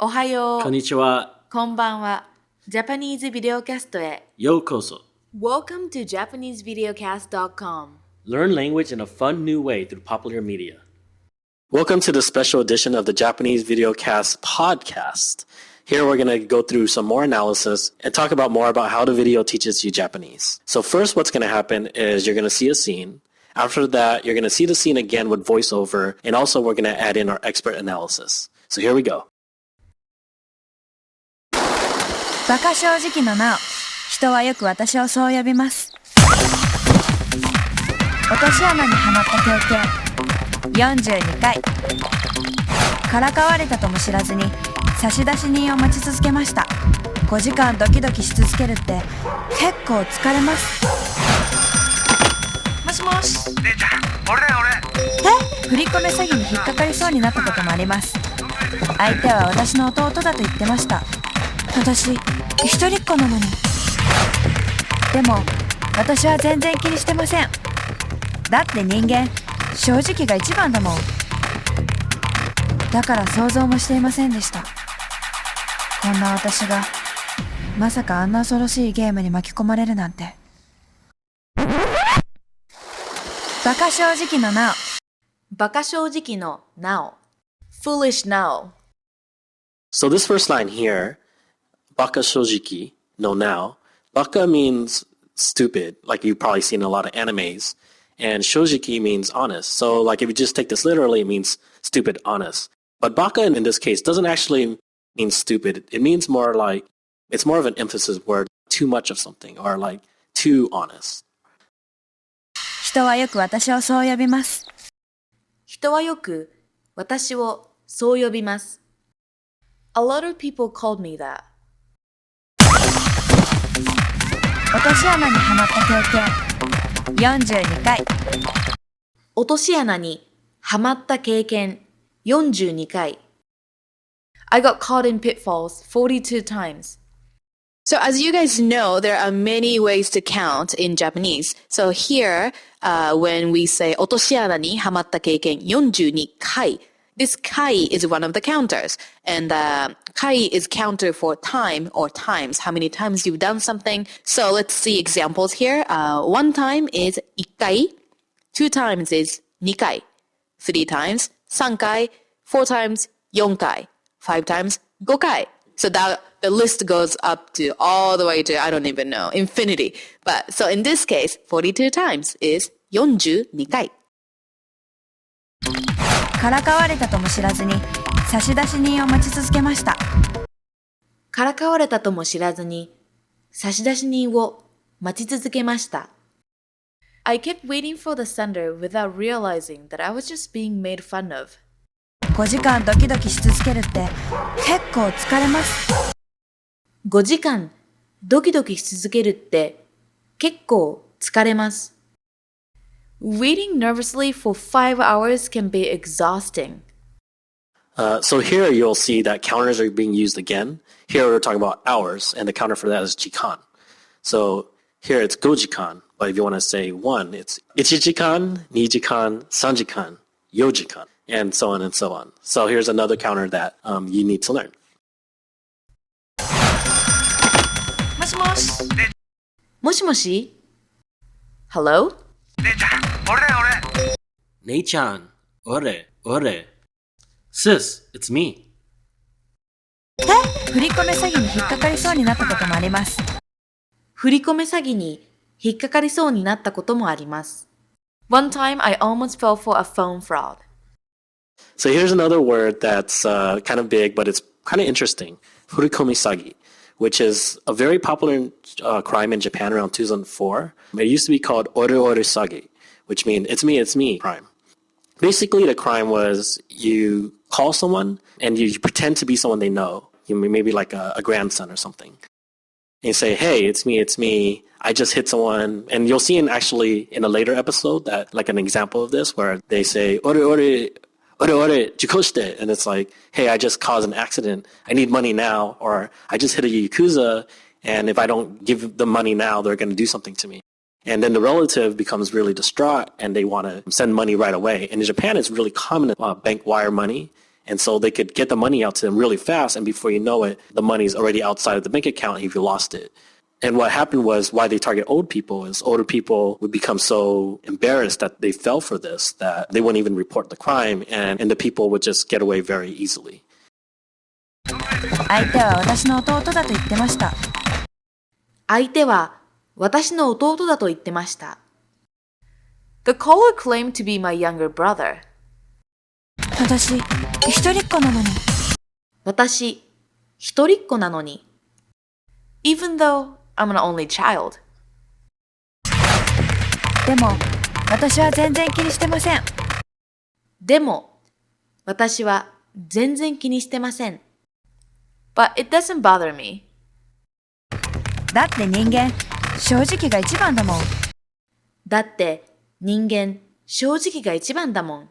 おはよう。こんにちは。こんばんは。JapaneseVideoCast へ。ようこそ。Welcome to JapaneseVideoCast.com. Learn language in a fun new way through popular media. Welcome to the special edition of the Japanese VideoCast podcast. Here we're going to go through some more analysis and talk about more about how the video teaches you Japanese. So first what's going to happen is you're going to see a scene. After that, you're going to see the scene again with voiceover, and also we're going to add in our expert analysis. So here we go. 馬鹿正直のなお、人はよく私をそう呼びます。落とし穴にはまった経験42回。からかわれたとも知らずに差出人を待ち続けました。5時間ドキドキし続けるって結構疲れます。もしもし。姉ちゃん、俺だよ俺。振り込め詐欺に引っかかりそうになったこともあります。相手は私の弟だと言ってました。私一人っ子なのに。でも私は全然気にしてません。だって人間正直が一番だもん。だから想像もしていませんでした。こんな私がまさかあんな恐ろしいゲームに巻き込まれるなんて。馬鹿正直のなお。馬鹿正直のなお。Foolish now. So this first line here, baka shojiki no now. Baka means stupid, like you've probably seen in a lot of animes. And shojiki means honest. So like if you just take this literally, it means stupid, honest. But baka in this case doesn't actually mean stupid. It means more like, it's more of an emphasis word, too much of something, or like too honest. 人はよく私をそう呼びます。人はよく私をそう呼びます。A lot of people called me that. 落とし穴にはまった経験42回。落とし穴にはまった経験42回。I got caught in pitfalls 42 times. So as you guys know, there are many ways to count in Japanese. So here, when we say 落とし穴にはまった経験42回, this kai is one of the counters. And kai is counter for time or times, how many times you've done something. So let's see examples here. One time is 1回, two times is 2回, three times 3回, four times 4回, five times 5回. So that the list goes up to all the way to, I don't even know, infinity. But so in this case, 42 times is 42回。からかわれたとも知らずに差出人を待ち続けました。からかわれたとも知らずに差出人を待ち続けました。I kept waiting for the sender without realizing that I was just being made fun of. 5時間ドキドキし続けるって結構疲れます。5時間ドキドキし続けるって結構疲れます。Waiting nervously for 5 hours can be exhausting. So here you'll see that counters are being used again. Here we're talking about hours, and the counter for that is jikan. So here it's gojikan, but if you want to say one, it's ichijikan, nijikan, sanjikan, yojikan, and so on and so on. So here's another counter that you need to learn. もしもし。もしもし。Hello? 姉ちゃん、俺だよ俺。Nei-chan, ore. Sis, it's me. 振り込め詐欺に引っかかりそうになったこともあります。振り込め詐欺に引っかかりそうになったこともあります。One time I almost fell for a phone fraud. So here's another word that's kind of big, but it's kind of interesting. Furikomi-sagi, which is a very popular crime in Japan around 2004. It used to be called ore-ore-sagi, which means it's me crime. Basically, the crime was you call someone and you pretend to be someone they know. You maybe like a grandson or something. And you say, hey, it's me. I just hit someone. And you'll see actually in a later episode that like an example of this where they say, ore, jikoshite. And it's like, hey, I just caused an accident. I need money now. Or I just hit a yakuza. And if I don't give them money now, they're going to do something to me. And then the relative becomes really distraught and they want to send money right away. And in Japan, it's really common to bank wire money. And so they could get the money out to them really fast, and before you know it, the money's already outside of the bank account if you lost it. And what happened was, why they target old people is older people would become so embarrassed that they fell for this that they wouldn't even report the crime, and the people would just get away very easily. 相手は私の弟だと言ってました。相手は私の弟だと言ってました。The caller claimed to be my younger brother. 私、一人っ子なのに。私、一人っ子なのに。Even though I'm an only child. でも、私は全然気にしてません。でも、私は全然気にしてません。But it doesn't bother me. だって人間、正直が一番だもん。だって人間、正直が一番だもん。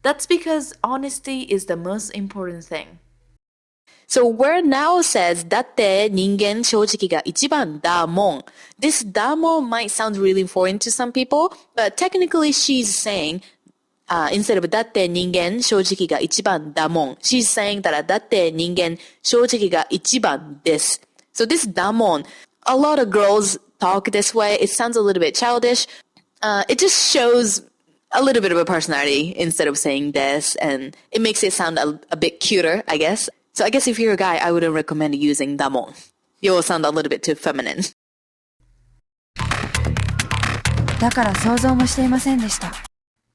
That's because honesty is the most important thing. So where now says だって人間正直が一番だもん. This だもん might sound really foreign to some people, but technically she's saying instead of だって人間正直が一番だもん, she's saying that だって人間正直が一番です. So this だもん, a lot of girls talk this way. It sounds a little bit childish. It just shows a little bit of a personality instead of saying this, and it makes it sound a bit cuter, I guess. So I guess if you're a guy, I wouldn't recommend using だもん. You will sound a little bit too feminine. だから想像もしていませんでした。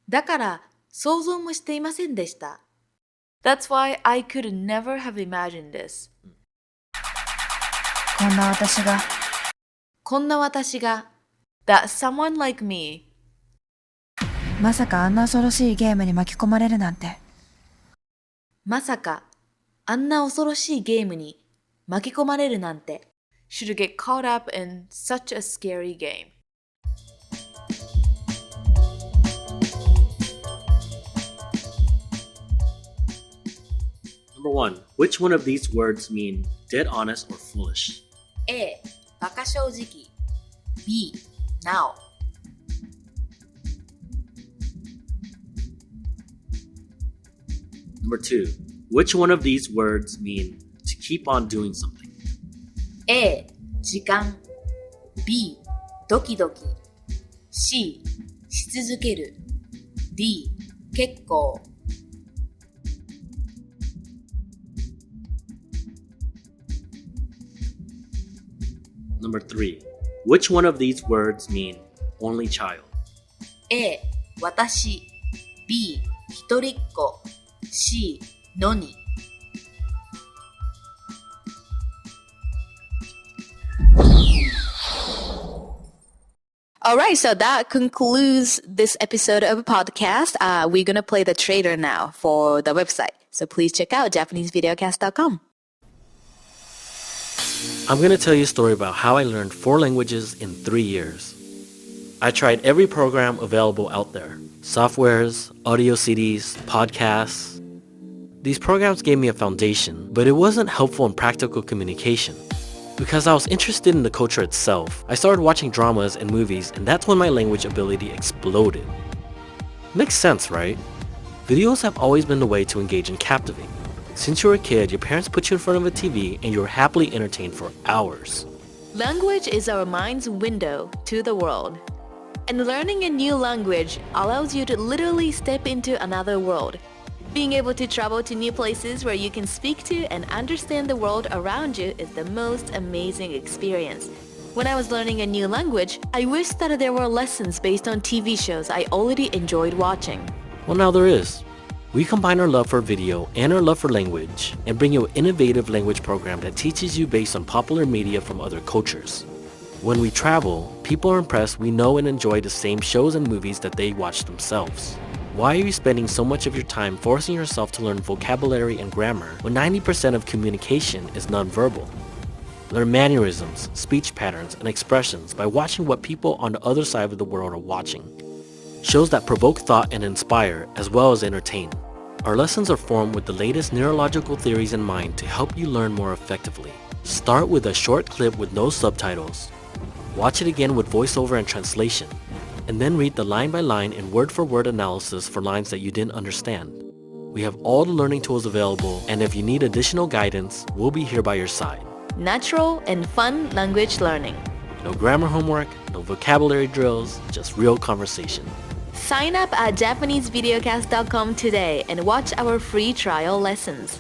だから想像もしていませんでした。That's why I could never have imagined this. こんな私が。こんな私が。That someone like me. まさかあんな恐ろしいゲームに巻き込まれるなんて。まさかあんな恐ろしいゲームに巻き込まれるなんて。Should get caught up in such a scary game. Number 1. Which one of these words mean dead honest or foolish? A. バカ正直 B. Now. Number 2. Which one of these words mean to keep on doing something? A. 時間 B. ドキドキ C. し続ける D. 結構 Number 3. Which one of these words mean only child? A. 私 B. 一人っ子 C. のに Alright, so that concludes this episode of a podcast. We're going to play the trailer now for the website. So please check out JapaneseVideoCast.com. I'm going to tell you a story about how I learned 4 languages in 3 years. I tried every program available out there. Softwares, audio CDs, podcasts. These programs gave me a foundation, but it wasn't helpful in practical communication. Because I was interested in the culture itself, I started watching dramas and movies, and that's when my language ability exploded. Makes sense, right? Videos have always been the way to engage and captivate. Since you were a kid, your parents put you in front of a TV and you were happily entertained for hours. Language is our mind's window to the world. And learning a new language allows you to literally step into another world. Being able to travel to new places where you can speak to and understand the world around you is the most amazing experience. When I was learning a new language, I wished that there were lessons based on TV shows I already enjoyed watching. Well, now there is. We combine our love for video and our love for language and bring you an innovative language program that teaches you based on popular media from other cultures. When we travel, people are impressed we know and enjoy the same shows and movies that they watch themselves. Why are you spending so much of your time forcing yourself to learn vocabulary and grammar when 90% of communication is nonverbal? Learn mannerisms, speech patterns, and expressions by watching what people on the other side of the world are watching. Shows that provoke thought and inspire, as well as entertain. Our lessons are formed with the latest neurological theories in mind to help you learn more effectively. Start with a short clip with no subtitles. Watch it again with voiceover and translation. And then read the line-by-line and word-for-word analysis for lines that you didn't understand. We have all the learning tools available, and if you need additional guidance, we'll be here by your side. Natural and fun language learning. No grammar homework, no vocabulary drills, just real conversation. Sign up at JapaneseVideoCast.com today and watch our free trial lessons.